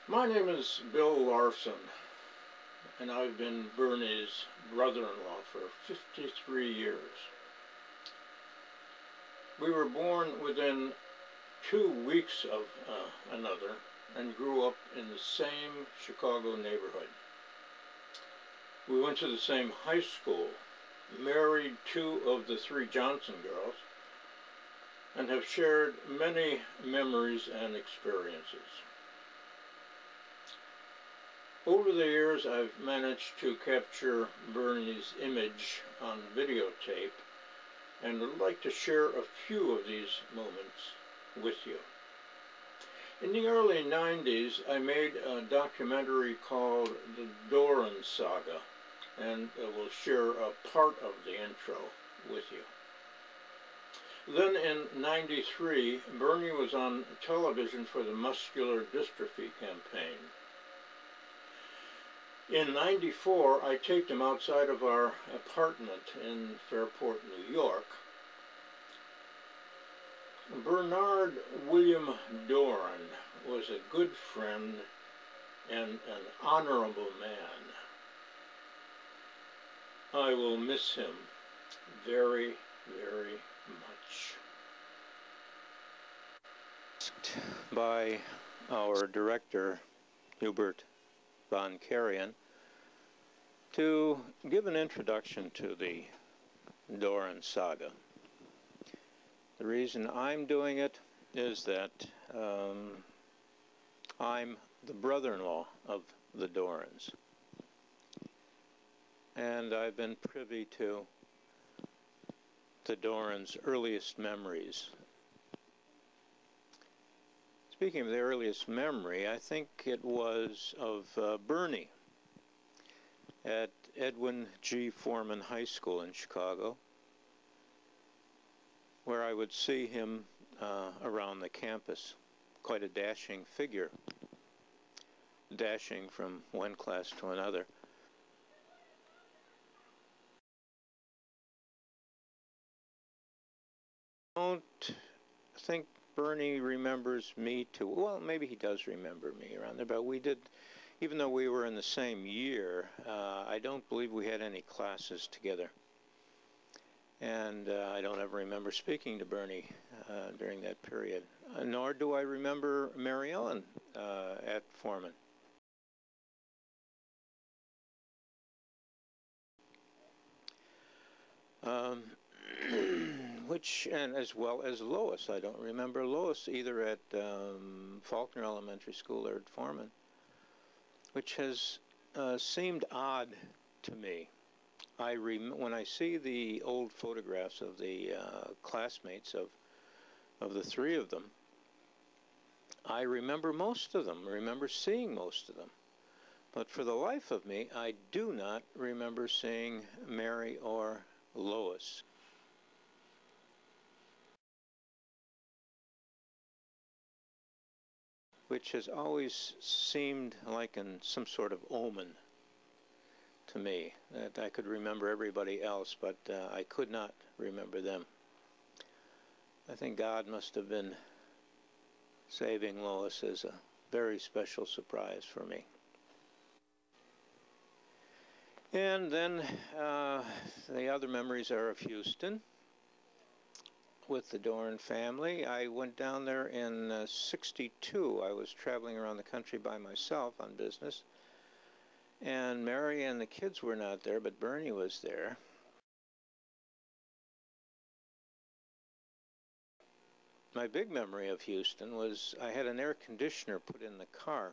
My name is Bill Larson, and I've been Bernie's brother-in-law for 53 years. We were born within 2 weeks of another and grew up in the same Chicago neighborhood. We went to the same high school, married two of the three Johnson girls, and have shared many memories and experiences. Over the years, I've managed to capture Bernie's image on videotape, and would like to share a few of these moments with you. In the early 90s, I made a documentary called the Dorin Saga, and will share a part of the intro with you. Then in 93, Bernie was on television for the muscular dystrophy campaign. In 94, I taped him outside of our apartment in Fairport, New York. Bernard William Dorin was a good friend and an honorable man. I will miss him very, very much. By our director, Hubert von Karajan, to give an introduction to the Dorin Saga. The reason I'm doing it is that I'm the brother-in-law of the Dorins, and I've been privy to the Dorins' earliest memories. Speaking of the earliest memory, I think it was of Bernie at Edwin G. Foreman High School in Chicago, where I would see him around the campus. Quite a dashing figure, dashing from one class to another. I don't think Bernie remembers me too well. Maybe he does remember me around there, but we did, even though we were in the same year, I don't believe we had any classes together. And I don't ever remember speaking to Bernie during that period. Nor do I remember Mary Ellen at Foreman. And as well as Lois. I don't remember Lois either at Faulkner Elementary School or at Foreman, which has seemed odd to me. When I see the old photographs of the classmates of the three of them, I remember most of them, remember seeing most of them. But for the life of me, I do not remember seeing Mary or Lois. Which has always seemed like some sort of omen to me, that I could remember everybody else, but I could not remember them. I think God must have been saving Lois as a very special surprise for me. And then the other memories are of Houston with the Dorin family. I went down there in '62. I was traveling around the country by myself on business, and Mary and the kids were not there, but Bernie was there. My big memory of Houston was I had an air conditioner put in the car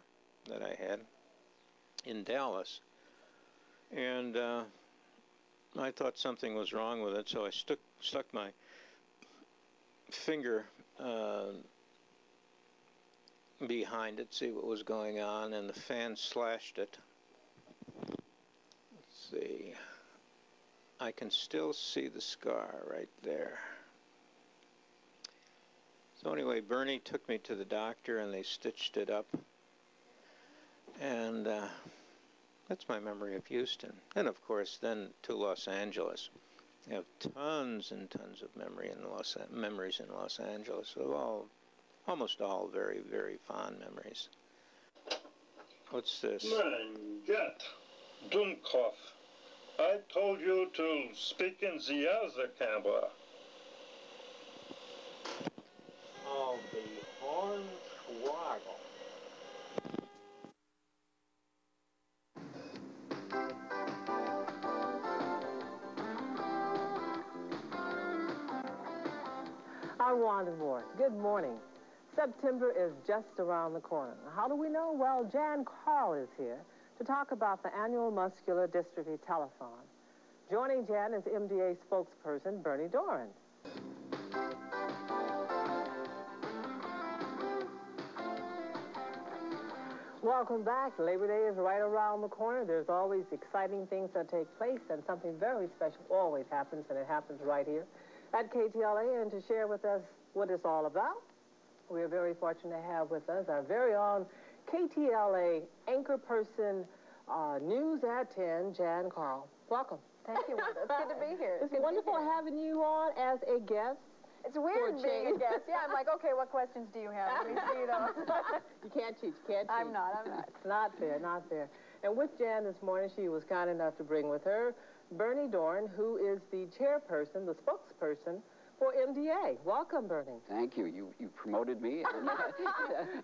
that I had in Dallas, and I thought something was wrong with it, so I stuck my finger behind it, see what was going on, and the fan slashed it. Let's see. I can still see the scar right there. So anyway, Bernie took me to the doctor and they stitched it up. And that's my memory of Houston. And of course, then to Los Angeles. I have tons and tons of memories in Los Angeles, of almost all very, very fond memories. What's this? Mein Gott, Dummkopf. I told you to speak in the other camera. Oh, the Hornswoggle. I'm Wanda Moore. Good morning. September is just around the corner. How do we know? Well, Jan Carl is here to talk about the annual Muscular Dystrophy Telethon. Joining Jan is MDA spokesperson Bernie Dorin. Welcome back. Labor Day is right around the corner. There's always exciting things that take place, and something very special always happens, and it happens right here at KTLA. And to share with us what it's all about, we are very fortunate to have with us our very own KTLA anchor person, News at 10, Jan Carl. Welcome. Thank you, Wanda. It's good to be here. It's wonderful having you on as a guest. It's weird being a guest. Yeah, I'm like, okay, what questions do you have? You know. You can't cheat. You can't cheat. I'm not. Not fair, not fair. And with Jan this morning, she was kind enough to bring with her Bernie Dorin, who is the chairperson, the spokesperson for MDA. Welcome, Bernie. Thank you. You promoted me. And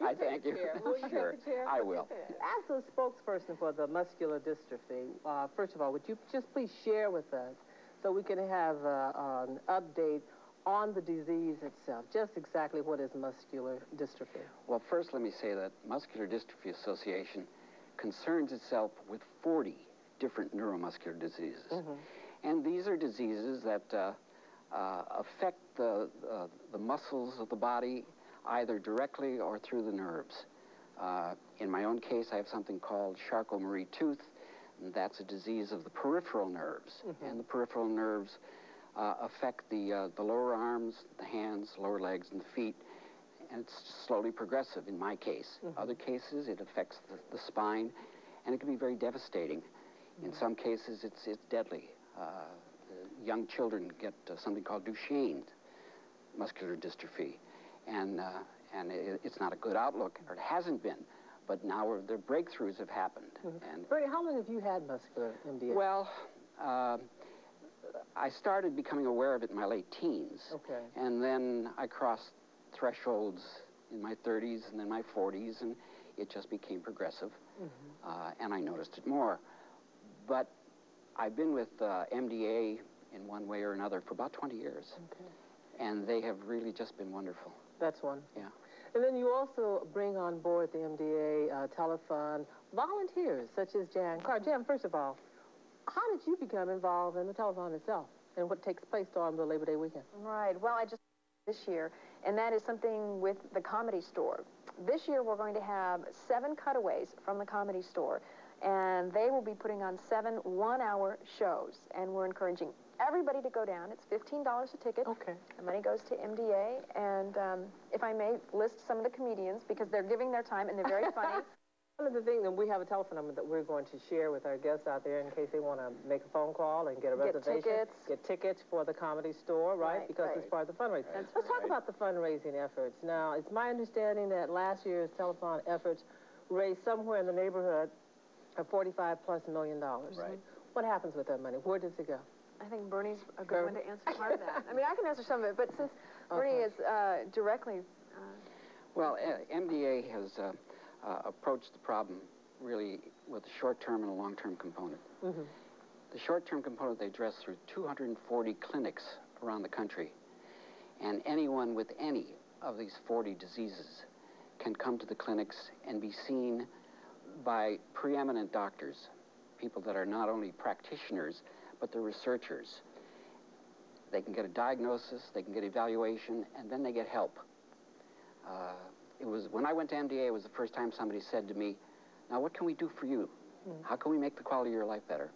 I thank you. Will you Sure, take the chair? I will. As the spokesperson for the muscular dystrophy, first of all, would you just please share with us so we can have an update on the disease itself, just exactly what is muscular dystrophy? Well, first let me say that Muscular Dystrophy Association concerns itself with 40 different neuromuscular diseases. And these are diseases that affect the muscles of the body either directly or through the nerves. In my own case, I have something called Charcot-Marie-Tooth, and that's a disease of the peripheral nerves. And the peripheral nerves affect the lower arms, the hands, lower legs, and the feet, and it's slowly progressive in my case. Other cases, it affects the spine, and it can be very devastating. In some cases, it's deadly. Young children get something called Duchenne's muscular dystrophy, and it's not a good outlook, or it hasn't been, but now the breakthroughs have happened. And Bernie, how long have you had muscular MDA? Well, I started becoming aware of it in my late teens. Okay. And then I crossed thresholds in my 30s and then my 40s, and it just became progressive. And I noticed it more. But I've been with MDA in one way or another for about 20 years. Okay. And they have really just been wonderful. That's wonderful. Yeah. And then you also bring on board the MDA telethon volunteers such as Jan Carl. Jan, first of all, how did you become involved in the telethon itself and what takes place on the Labor Day weekend? Right. Well, I just this year, and that is something with the Comedy Store. This year, we're going to have 7 cutaways from the Comedy Store, and they will be putting on 7 one-hour shows, and we're encouraging everybody to go down. It's $15 a ticket. Okay. The money goes to MDA, and if I may list some of the comedians, because they're giving their time, and they're very funny. One of the things, and we have a telephone number that we're going to share with our guests out there in case they want to make a phone call and get a reservation. Get tickets for the Comedy Store, right? Because it's part of the fundraising. Let's talk about the fundraising efforts. Now, it's my understanding that last year's telethon efforts raised somewhere in the neighborhood of $45+ million. Right. What happens with that money? Where does it go? I think Bernie's a good one to answer part of that. I mean, I can answer some of it, but since Bernie is directly... Well, MDA has approached the problem really with a short-term and a long-term component. The short-term component they address through 240 clinics around the country, and anyone with any of these 40 diseases can come to the clinics and be seen by preeminent doctors, people that are not only practitioners, but they're researchers. They can get a diagnosis, they can get evaluation, and then they get help. When I went to MDA, it was the first time somebody said to me, now what can we do for you? How can we make the quality of your life better?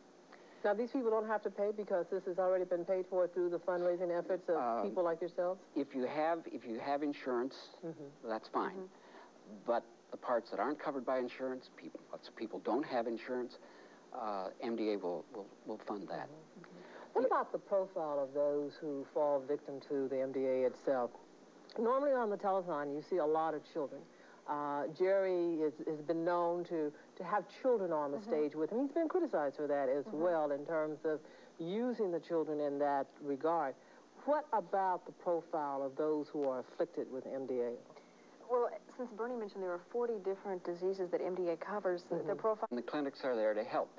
Now, these people don't have to pay because this has already been paid for through the fundraising efforts of people like yourselves? If you have insurance, that's fine. But the parts that aren't covered by insurance, lots of people don't have insurance, MDA will fund that. What about the profile of those who fall victim to the MDA itself? Normally on the telethon, you see a lot of children. Jerry has been known to have children on the stage with him. He's been criticized for that as well in terms of using the children in that regard. What about the profile of those who are afflicted with MDA? Well, since Bernie mentioned there are 40 different diseases that MDA covers, the profile... And the clinics are there to help.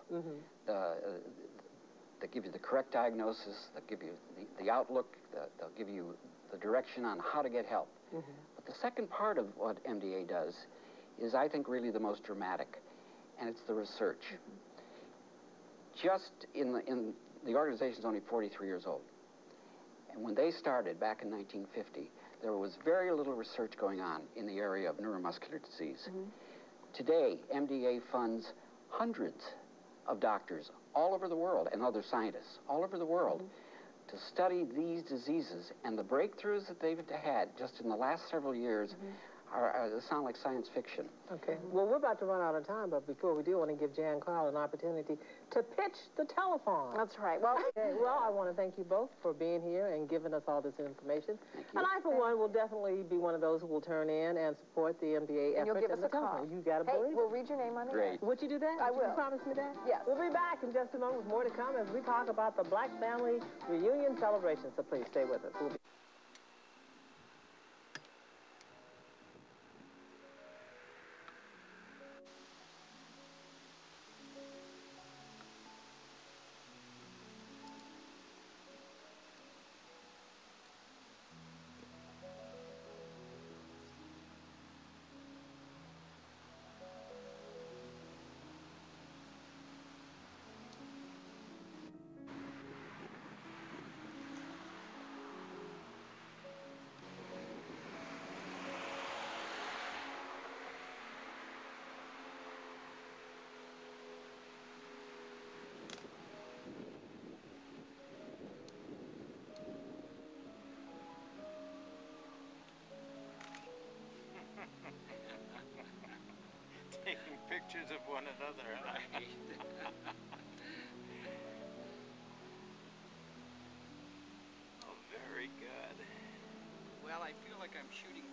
They give you the correct diagnosis, they'll give you the outlook, they'll give you the direction on how to get help. But the second part of what MDA does is, I think, really the most dramatic, and it's the research. Just the organization's only 43 years old. And when they started back in 1950, there was very little research going on in the area of neuromuscular disease. Today, MDA funds hundreds of doctors all over the world, and other scientists all over the world, to study these diseases, and the breakthroughs that they've had just in the last several years sound like science fiction. Okay. Well, we're about to run out of time, but before we do, I want to give Jan Carl an opportunity to pitch the telephone. That's right. Well, well, I want to thank you both for being here and giving us all this information. And I, for one, will definitely be one of those who will turn in and support the MDA and effort. You'll give us a call. You got to believe we'll read your name on the Great. Would you do that? I will. You promise me that? Yes. We'll be back in just a moment with more to come as we talk about the Black Family Reunion celebration. So please stay with us. We'll be taking pictures of one another, huh? Oh, very good. Well, I feel like I'm shooting